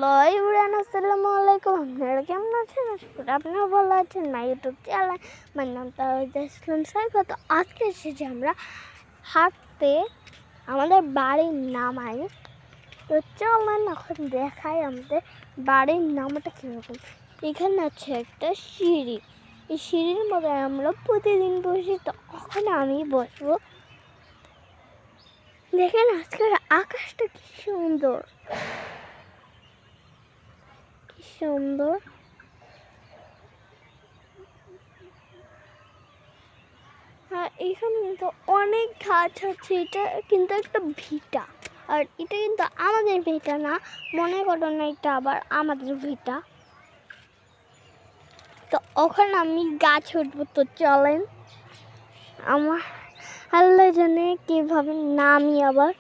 Hello everyone, আসসালামু আলাইকুম। আপনারা কেমন আছেন? আশা করি আপনারা ভালো আছেন। মাই ইউটিউব চ্যানেল, আমার নাম তাওহিদা ইসলাম সাইফা। তো আজকে এসেছি আমরা হাঁটতে আমাদের বাড়ির নামাই। তো চলেন এখন দেখাই আমাদের বাড়ির নামাটা কীরকম। এখানে আছে একটা সিঁড়ি, এই সিঁড়ির মধ্যে আমরা প্রতিদিন বসি। তো ওখানে আমি বসবো। দেখেন আজকের আকাশটা কি সুন্দর, সুন্দর। আর এখানে কিন্তু অনেক গাছ আছে। এটা কিন্তু একটা ভিটা, আর এটা কিন্তু আমাদের ভিটা না, মনে করো না এটা আবার আমাদের ভিটা। তো ওখানে আমি গাছ উঠবো। তো চলেন, আমার আল্লাহ জানে কিভাবে নামি আবার।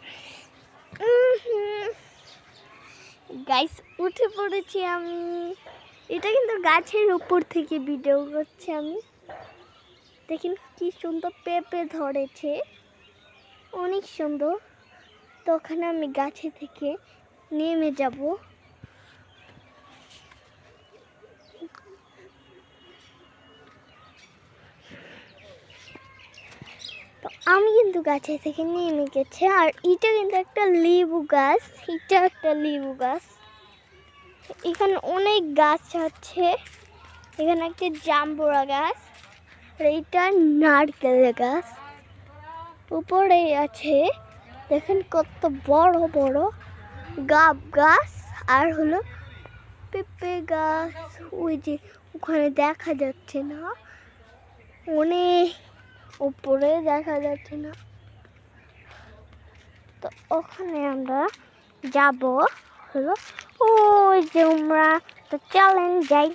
গাইস উঠে পড়েছি আমি। এটা কিন্তু গাছের উপর থেকে ভিডিও করছি আমি। দেখেন কি সুন্দর পেঁপে ধরেছে, অনেক সুন্দর। তো ওখানে আমি গাছে থেকে নেমে যাব। তো আমি কিন্তু গাছে থেকে নেমে গেছি। আর এটা কিন্তু একটা লেবু গাছ, এটা একটা লেবু গাছ। এখানে অনেক গাছ আছে। এখানে একটা জাম্বুরা গাছ, আর এইটা নারকেল গাছ। উপরে আছে দেখেন কত বড় বড় গাব গাছ, আর হলো পেঁপে গাছ। ওই যে ওখানে দেখা যাচ্ছে না, অনেক উপরে দেখা যাচ্ছে না। তো ওখানে আমরা যাব হলো ওই যে আমরা। তো চলেন যাই।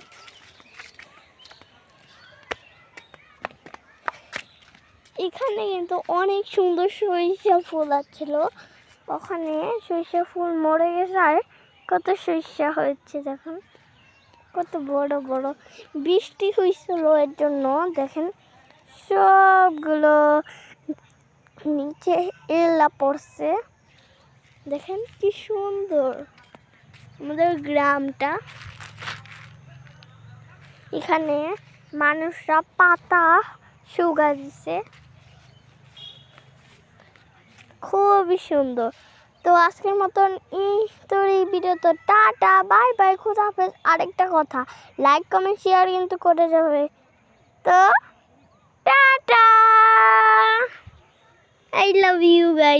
এখানে কিন্তু অনেক সুন্দর সরিষা ফুল আছিল। ওখানে সরিষা ফুল মরে গেছে, আর কত সরিষা হয়েছে দেখুন, কত বড় বড়। বৃষ্টি হয়েছিল এর জন্য দেখেন সবগুলো নিচে এলা পড়ছে। দেখেন কি সুন্দর আমাদের গ্রামটা। এখানে মানুষরা পাতা শুকা দিছে, খুবই সুন্দর। তো আজকের মতন এই ভিডিও তো টাটা, বাই বাই, খুদা হাফেজ। আরেকটা কথা, লাইক কমেন্ট শেয়ার কিন্তু করে যাবে। তো tata, I love you guys.